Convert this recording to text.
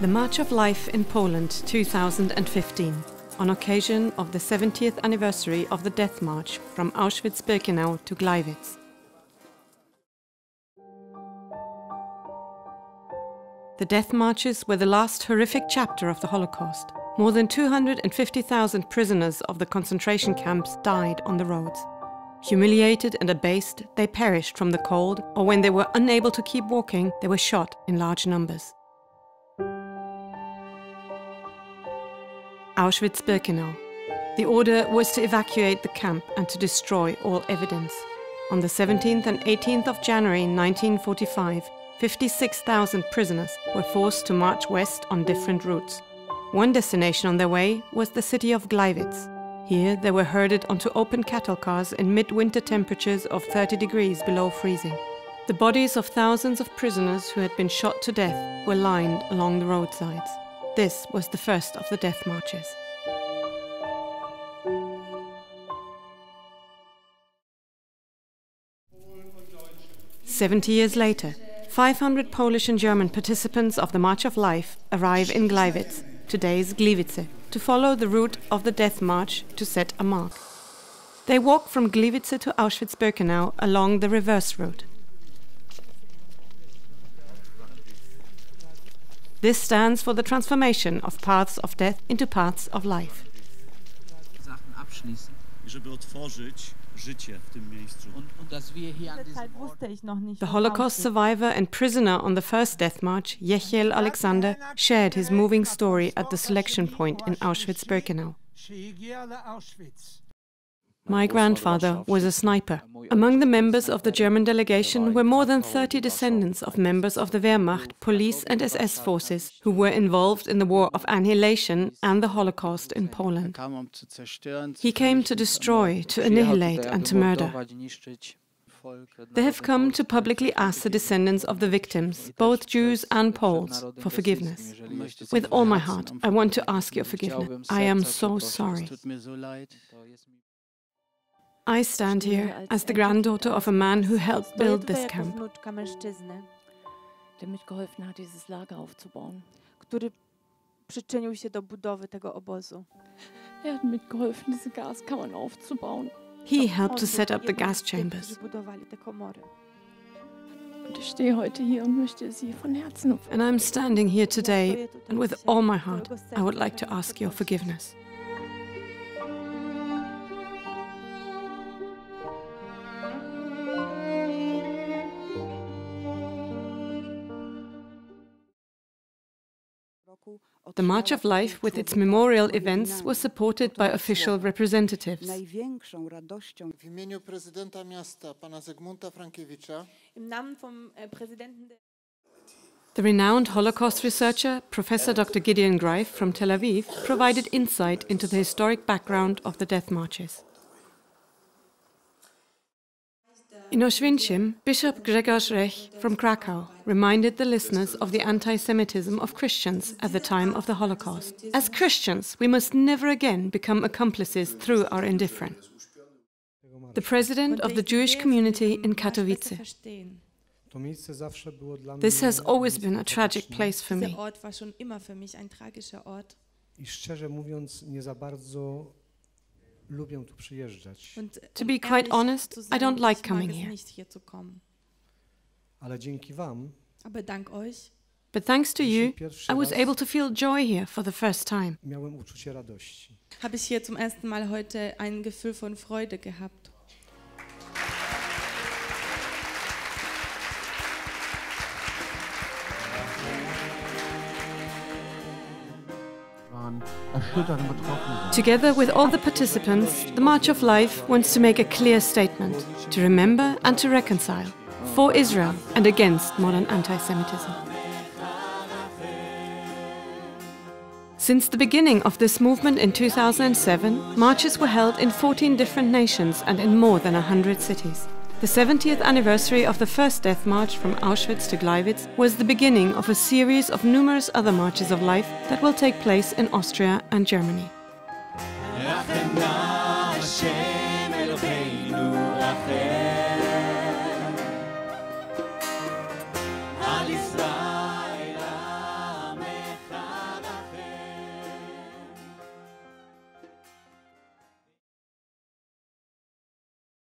The March of Life in Poland 2015, on occasion of the 70th anniversary of the Death March from Auschwitz-Birkenau to Gliwice. The death marches were the last horrific chapter of the Holocaust. More than 250,000 prisoners of the concentration camps died on the roads. Humiliated and abased, they perished from the cold, or when they were unable to keep walking, they were shot in large numbers. Auschwitz-Birkenau. The order was to evacuate the camp and to destroy all evidence. On the 17th and 18th of January 1945, 56,000 prisoners were forced to march west on different routes. One destination on their way was the city of Gliwice. Here they were herded onto open cattle cars in mid-winter temperatures of 30 degrees below freezing. The bodies of thousands of prisoners who had been shot to death were lined along the roadsides. This was the first of the death marches. "70 years later, 500 Polish and German participants of the March of Life arrive in Gliwice, today's Gliwice, to follow the route of the death march to set a mark. They walk from Gliwice to Auschwitz-Birkenau along the reverse route. This stands for the transformation of paths of death into paths of life. The Holocaust survivor and prisoner on the first death march, Jechiel Alexander, shared his moving story at the selection point in Auschwitz-Birkenau. My grandfather was a sniper. Among the members of the German delegation were more than 30 descendants of members of the Wehrmacht, police and SS forces who were involved in the war of annihilation and the Holocaust in Poland. He came to destroy, to annihilate and to murder. They have come to publicly ask the descendants of the victims, both Jews and Poles, for forgiveness. With all my heart, I want to ask your forgiveness. I am so sorry. I stand here as the granddaughter of a man who helped build this camp. He helped to set up the gas chambers. And I'm standing here today, and with all my heart, I would like to ask your forgiveness. The March of Life, with its memorial events, was supported by official representatives. The renowned Holocaust researcher, Professor Dr. Gideon Greif from Tel Aviv, provided insight into the historic background of the death marches. In Oswiecim, Bishop Grzegorz Rech from Krakow reminded the listeners of the anti-Semitism of Christians at the time of the Holocaust. As Christians, we must never again become accomplices through our indifference. The president of the Jewish community in Katowice. This has always been a tragic place for me. To be quite honest, I don't like coming here. But thanks to you, I was able to feel joy here for the first time. Habe ich hier zum ersten Mal heute ein Gefühl von Freude gehabt. Together with all the participants, the March of Life wants to make a clear statement, to remember and to reconcile, for Israel and against modern anti-Semitism. Since the beginning of this movement in 2007, marches were held in 14 different nations and in more than 100 cities. The 70th anniversary of the first death march from Auschwitz to Gliwice was the beginning of a series of numerous other marches of life that will take place in Austria and Germany.